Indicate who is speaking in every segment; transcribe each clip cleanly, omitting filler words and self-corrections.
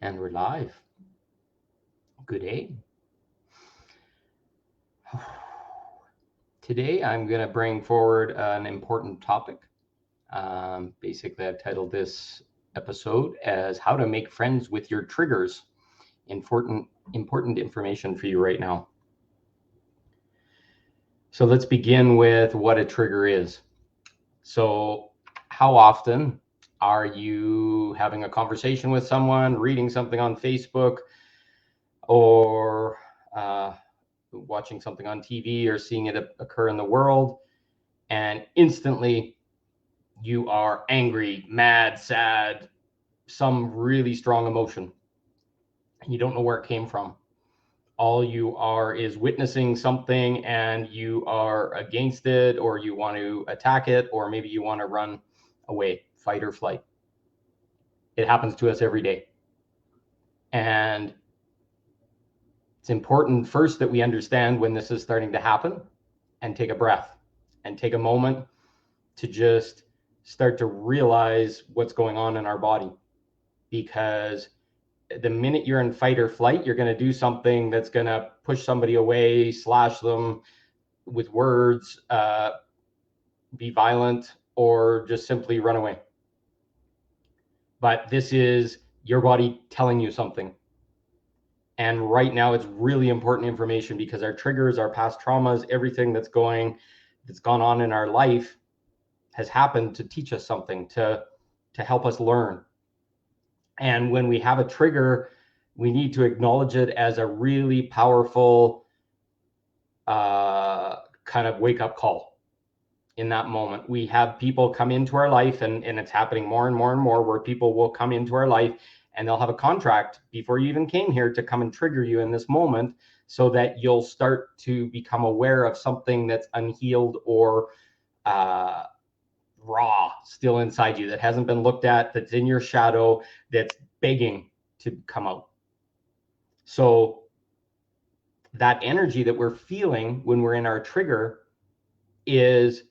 Speaker 1: And we're live. Good day. Today, I'm going to bring forward an important topic. Basically, I've titled this episode as How to Make Friends with Your Triggers. Important information for you right now. So let's begin with what a trigger is. So, how often are you having a conversation with someone, reading something on Facebook, or watching something on TV or seeing it occur in the world, and instantly you are angry, mad, sad, some really strong emotion. You don't know where it came from. All you are is witnessing something and you are against it, or you want to attack it, or maybe you want to run away, fight or flight. It happens to us every day. And it's important first that we understand when this is starting to happen and take a breath and take a moment to just start to realize what's going on in our body. Because the minute you're in fight or flight, you're going to do something that's going to push somebody away, slash them with words, be violent, or just simply run away. But this is your body telling you something. And right now, it's really important information because our triggers, our past traumas, everything that's gone on in our life has happened to teach us something, to help us learn. And when we have a trigger, we need to acknowledge it as a really powerful kind of wake-up call. In that moment, we have people come into our life, and it's happening more and more and more, where people will come into our life and they'll have a contract before you even came here to come and trigger you in this moment, so that you'll start to become aware of something that's unhealed or raw still inside you, that hasn't been looked at, that's in your shadow, that's begging to come out. So that energy that we're feeling when we're in our trigger is,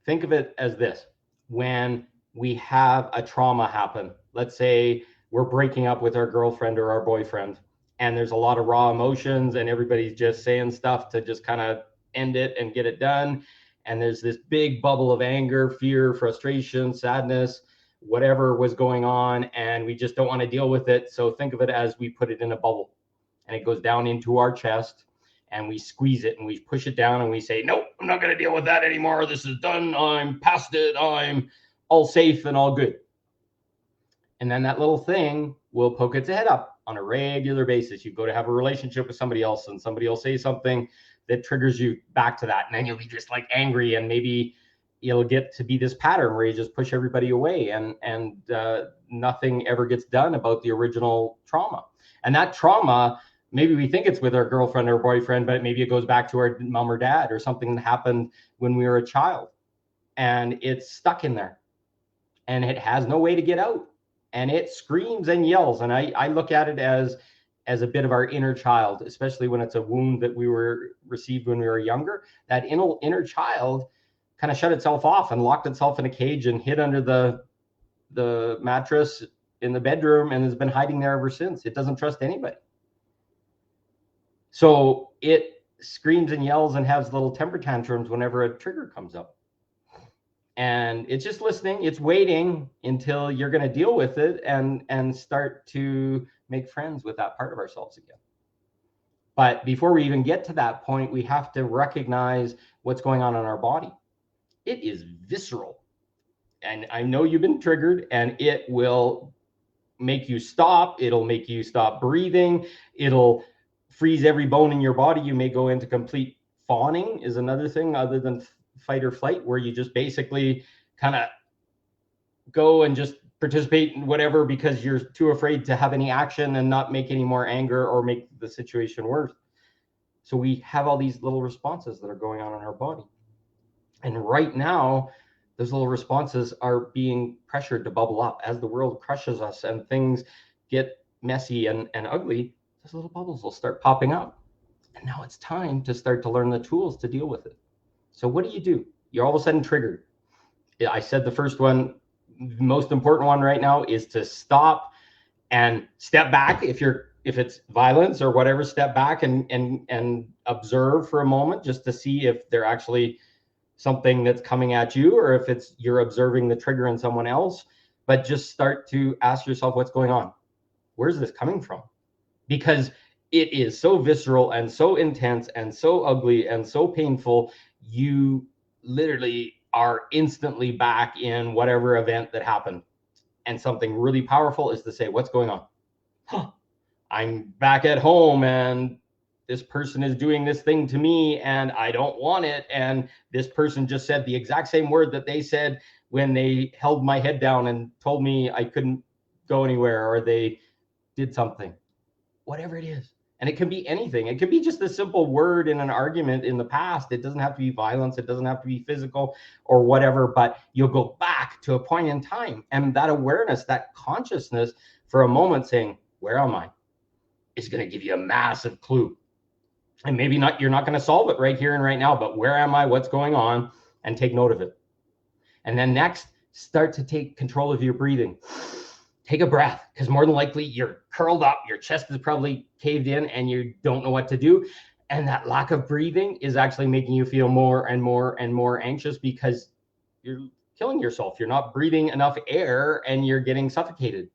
Speaker 1: think of it as this: when we have a trauma happen, let's say we're breaking up with our girlfriend or our boyfriend, and there's a lot of raw emotions and everybody's just saying stuff to just kind of end it and get it done. And there's this big bubble of anger, fear, frustration, sadness, whatever was going on, and we just don't want to deal with it. So think of it as we put it in a bubble and it goes down into our chest, and we squeeze it and we push it down and we say, nope, I'm not going to deal with that anymore. This is done. I'm past it. I'm all safe and all good. And then that little thing will poke its head up on a regular basis. You go to have a relationship with somebody else and somebody will say something that triggers you back to that. And then you'll be just like angry, and maybe it'll get to be this pattern where you just push everybody away, and nothing ever gets done about the original trauma. And that trauma, maybe we think it's with our girlfriend or boyfriend, but maybe it goes back to our mom or dad, or something that happened when we were a child, and it's stuck in there and it has no way to get out, and it screams and yells. And I look at it as a bit of our inner child, especially when it's a wound that we were received when we were younger. That inner child kind of shut itself off and locked itself in a cage and hid under the mattress in the bedroom, and has been hiding there ever since. It doesn't trust anybody. So it screams and yells and has little temper tantrums whenever a trigger comes up. And it's just listening. It's waiting until you're going to deal with it and start to make friends with that part of ourselves again. But before we even get to that point, we have to recognize what's going on in our body. It is visceral. And I know you've been triggered, and it will make you stop. It'll make you stop breathing. It'll freeze every bone in your body. You may go into complete fawning, is another thing other than fight or flight, where you just basically kind of go and just participate in whatever because you're too afraid to have any action and not make any more anger or make the situation worse. So we have all these little responses that are going on in our body. And right now, those little responses are being pressured to bubble up as the world crushes us and things get messy and ugly. Those little bubbles will start popping up. And now it's time to start to learn the tools to deal with it. So what do? You're all of a sudden triggered. I said the first one, most important one right now, is to stop and step back. If it's violence or whatever, step back and observe for a moment, just to see if they're actually something that's coming at you, or if it's you're observing the trigger in someone else. But just start to ask yourself, what's going on? Where's this coming from? Because it is so visceral and so intense and so ugly and so painful. You literally are instantly back in whatever event that happened. And something really powerful is to say, what's going on? Huh, I'm back at home and this person is doing this thing to me and I don't want it. And this person just said the exact same word that they said when they held my head down and told me I couldn't go anywhere, or they did something, whatever it is. And it can be anything. It could be just a simple word in an argument in the past. It doesn't have to be violence. It doesn't have to be physical or whatever, but you'll go back to a point in time. And that awareness, that consciousness for a moment saying, where am I? Is going to give you a massive clue. And maybe not, you're not going to solve it right here and right now, but where am I? What's going on? And take note of it. And then next, start to take control of your breathing. Take a breath, because more than likely you're curled up, your chest is probably caved in and you don't know what to do. And that lack of breathing is actually making you feel more and more and more anxious, because you're killing yourself. You're not breathing enough air and you're getting suffocated.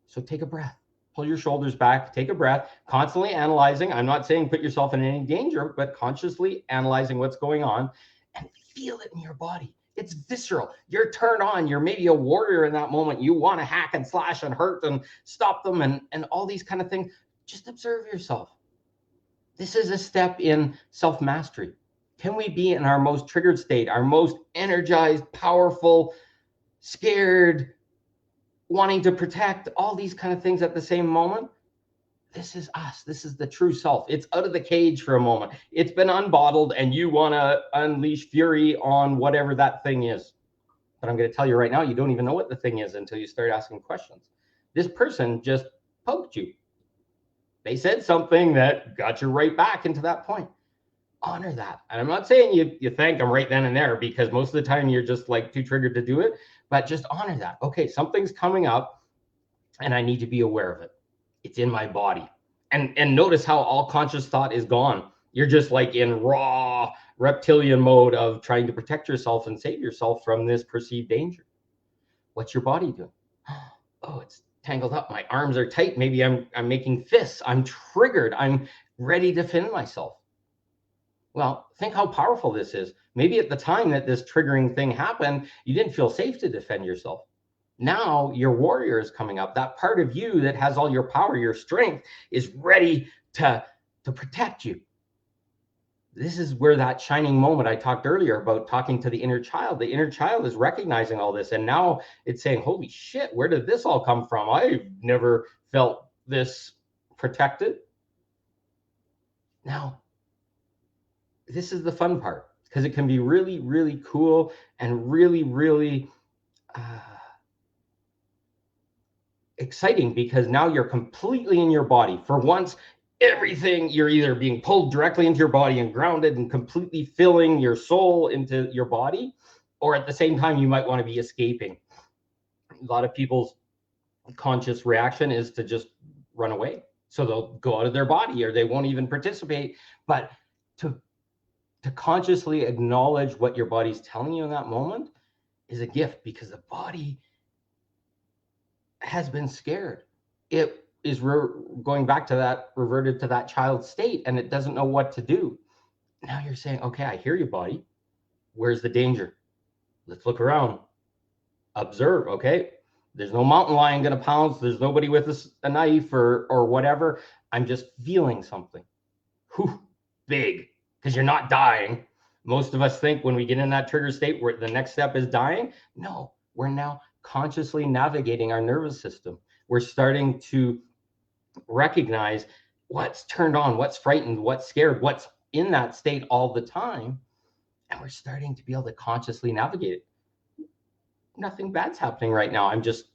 Speaker 1: So take a breath. Pull your shoulders back, take a breath, constantly analyzing. I'm not saying put yourself in any danger, but consciously analyzing what's going on, and feel it in your body. It's visceral. You're turned on. You're maybe a warrior in that moment. You want to hack and slash and hurt and stop them and all these kind of things. Just observe yourself. This is a step in self-mastery. Can we be in our most triggered state, our most energized, powerful, scared, wanting to protect, all these kind of things at the same moment? This is us. This is the true self. It's out of the cage for a moment. It's been unbottled and you want to unleash fury on whatever that thing is. But I'm going to tell you right now, you don't even know what the thing is until you start asking questions. This person just poked you. They said something that got you right back into that point. Honor that. And I'm not saying you thank them right then and there, because most of the time you're just like too triggered to do it, but just honor that. Okay, something's coming up and I need to be aware of it. It's in my body. And notice how all conscious thought is gone. You're just like in raw reptilian mode of trying to protect yourself and save yourself from this perceived danger. What's your body doing? Oh, it's tangled up. My arms are tight. Maybe I'm making fists. I'm triggered. I'm ready to defend myself. Well, think how powerful this is. Maybe at the time that this triggering thing happened, you didn't feel safe to defend yourself. Now your warrior is coming up. That part of you that has all your power, your strength, is ready to protect you. This is where that shining moment I talked earlier about, talking to the inner child is recognizing all this. And now it's saying, holy shit, where did this all come from? I've never felt this protected. Now, this is the fun part, because it can be really, really cool and really, really exciting, because now you're completely in your body. For once, everything, you're either being pulled directly into your body and grounded and completely filling your soul into your body, or at the same time, you might want to be escaping. A lot of people's conscious reaction is to just run away. So they'll go out of their body or they won't even participate. But to consciously acknowledge what your body's telling you in that moment is a gift, because the body has been scared. It is going back to that, reverted to that child state, and it doesn't know what to do. Now you're saying, okay, I hear you, body. Where's the danger? Let's look around. Observe, okay? There's no mountain lion going to pounce. There's nobody with a knife or whatever. I'm just feeling something. Whew, big, because you're not dying. Most of us think when we get in that trigger state where the next step is dying. No, we're now consciously navigating our nervous system. We're starting to recognize what's turned on, what's frightened, what's scared, what's in that state all the time. And we're starting to be able to consciously navigate it. Nothing bad's happening right now. I'm just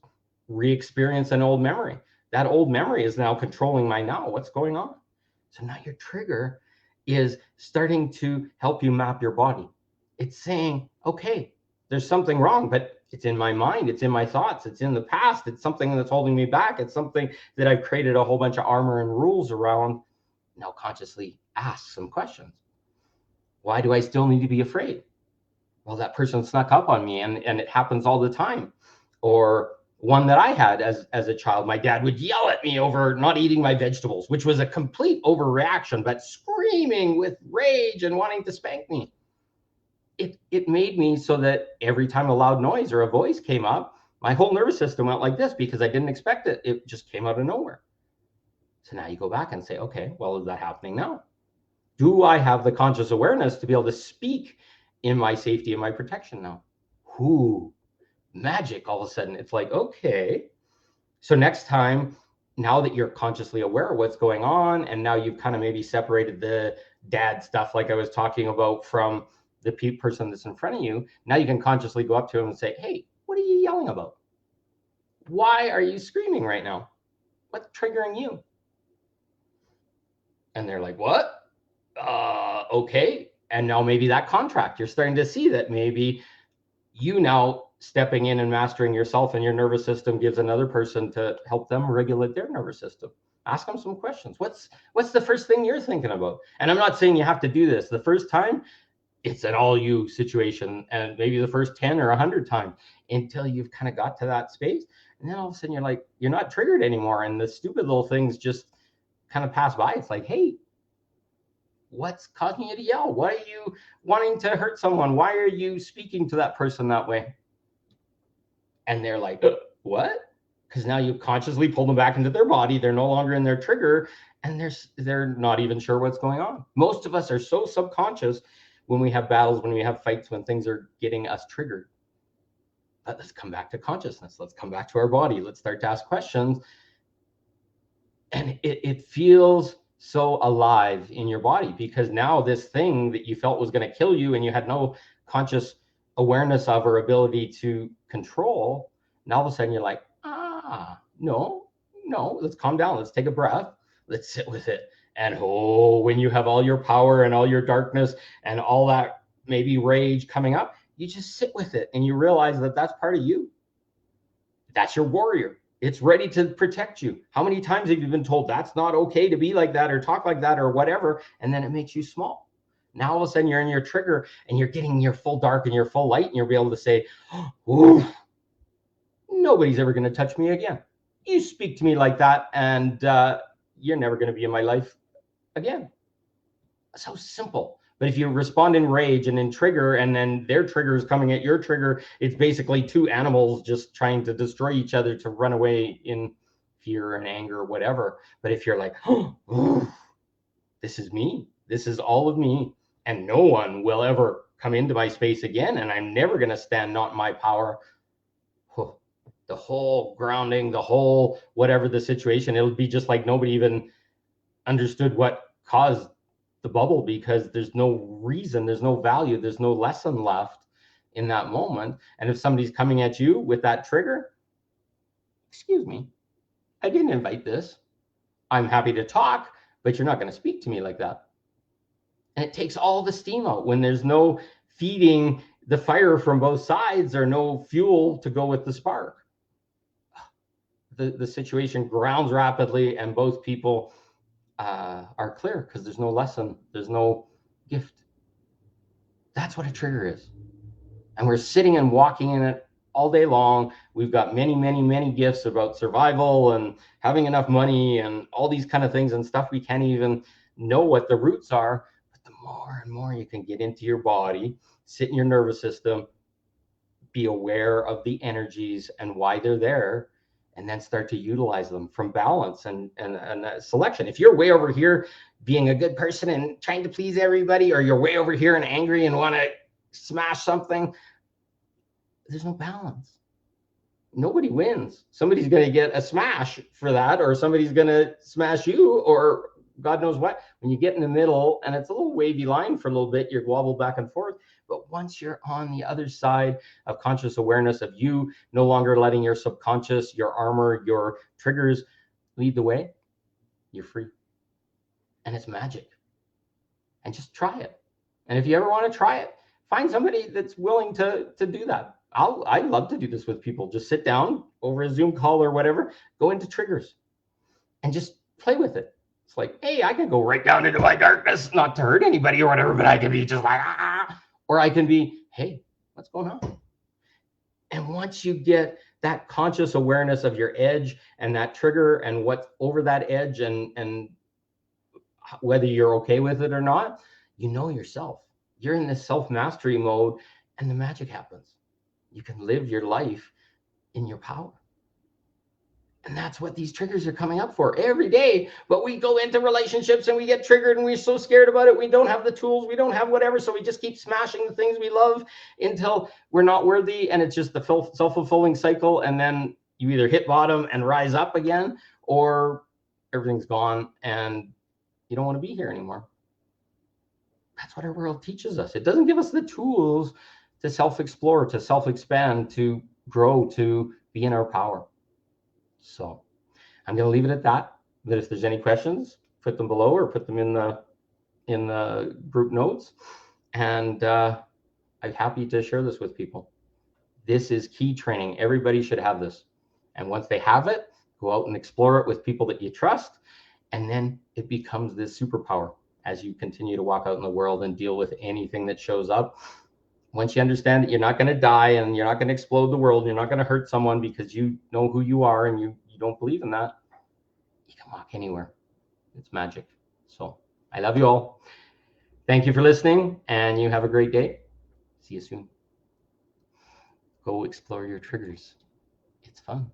Speaker 1: re-experiencing an old memory. That old memory is now controlling my now. What's going on? So now your trigger is starting to help you map your body. It's saying, okay, there's something wrong, but it's in my mind, it's in my thoughts, it's in the past, it's something that's holding me back, it's something that I've created a whole bunch of armor and rules around. Now consciously ask some questions. Why do I still need to be afraid? Well, that person snuck up on me, and it happens all the time. Or one that I had as a child, my dad would yell at me over not eating my vegetables, which was a complete overreaction, but screaming with rage and wanting to spank me. It made me so that every time a loud noise or a voice came up, my whole nervous system went like this because I didn't expect it. It just came out of nowhere. So now you go back and say, okay, well, is that happening now? Do I have the conscious awareness to be able to speak in my safety and my protection now? Ooh, magic. All of a sudden, it's like, okay. So next time, now that you're consciously aware of what's going on, and now you've kind of maybe separated the dad stuff, like I was talking about, from the person that's in front of you, now you can consciously go up to him and say, hey, what are you yelling about? Why are you screaming right now? What's triggering you? And they're like, what? Okay. And now maybe that contract, you're starting to see that maybe you now stepping in and mastering yourself and your nervous system gives another person to help them regulate their nervous system. Ask them some questions. What's the first thing you're thinking about? And I'm not saying you have to do this the first time. It's an all you situation, and maybe the first 10 or 100 times until you've kind of got to that space. And then all of a sudden you're like, you're not triggered anymore. And the stupid little things just kind of pass by. It's like, hey, what's causing you to yell? Why are you wanting to hurt someone? Why are you speaking to that person that way? And they're like, what? Because now you consciously pull them back into their body. They're no longer in their trigger, and they're not even sure what's going on. Most of us are so subconscious when we have battles, when we have fights, when things are getting us triggered. But let's come back to consciousness. Let's come back to our body. Let's start to ask questions. And it feels so alive in your body, because now this thing that you felt was going to kill you and you had no conscious awareness of or ability to control, now all of a sudden you're like, no, let's calm down. Let's take a breath. Let's sit with it. And when you have all your power and all your darkness and all that maybe rage coming up, you just sit with it and you realize that that's part of you. That's your warrior. It's ready to protect you. How many times have you been told that's not okay to be like that or talk like that or whatever? And then it makes you small. Now all of a sudden you're in your trigger and you're getting your full dark and your full light, and you'll be able to say, ooh, nobody's ever going to touch me again. You speak to me like that, and you're never going to be in my life again. So simple. But if you respond in rage and in trigger, and then their trigger is coming at your trigger, it's basically two animals just trying to destroy each other to run away in fear and anger or whatever. But if you're like, this is me, this is all of me, and no one will ever come into my space again, and I'm never going to stand not in my power. The whole grounding, the whole whatever the situation, it'll be just like nobody even understood what caused the bubble, because there's no reason, there's no value, there's no lesson left in that moment. And if somebody's coming at you with that trigger, excuse me, I didn't invite this. I'm happy to talk, but you're not going to speak to me like that. And it takes all the steam out when there's no feeding the fire from both sides or no fuel to go with the spark. The situation grounds rapidly, and both people are clear because there's no lesson, there's no gift. That's what a trigger is. And we're sitting and walking in it all day long. We've got many, many, many gifts about survival and having enough money and all these kind of things and stuff we can't even know what the roots are. But the more and more you can get into your body, sit in your nervous system, be aware of the energies and why they're there, and then start to utilize them from balance and selection. If you're way over here being a good person and trying to please everybody, or you're way over here and angry and want to smash something, there's no balance. Nobody wins. Somebody's going to get a smash for that, or somebody's going to smash you, or God knows what. When you get in the middle, and it's a little wavy line for a little bit, you wobble back and forth. But once you're on the other side of conscious awareness of you no longer letting your subconscious, your armor, your triggers lead the way, you're free. And it's magic. And just try it. And if you ever want to try it, find somebody that's willing to do that. I'd love to do this with people. Just sit down over a Zoom call or whatever, go into triggers and just play with it. It's like, hey, I can go right down into my darkness, not to hurt anybody or whatever, but I can be just like, ah, or I can be, hey, what's going on? And once you get that conscious awareness of your edge and that trigger and what's over that edge, and whether you're okay with it or not, you know yourself. You're in this self-mastery mode, and the magic happens. You can live your life in your power. And that's what these triggers are coming up for every day. But we go into relationships and we get triggered and we're so scared about it. We don't have the tools, we don't have whatever. So we just keep smashing the things we love until we're not worthy. And it's just the self-fulfilling cycle. And then you either hit bottom and rise up again, or everything's gone and you don't want to be here anymore. That's what our world teaches us. It doesn't give us the tools to self-explore, to self-expand, to grow, to be in our power. So I'm going to leave it at that. But if there's any questions, put them below or put them in the group notes. And I'm happy to share this with people. This is key training. Everybody should have this. And once they have it, go out and explore it with people that you trust. And then it becomes this superpower as you continue to walk out in the world and deal with anything that shows up. Once you understand that you're not going to die and you're not going to explode the world, you're not going to hurt someone because you know who you are and you don't believe in that, you can walk anywhere. It's magic. So I love you all. Thank you for listening, and you have a great day. See you soon. Go explore your triggers. It's fun.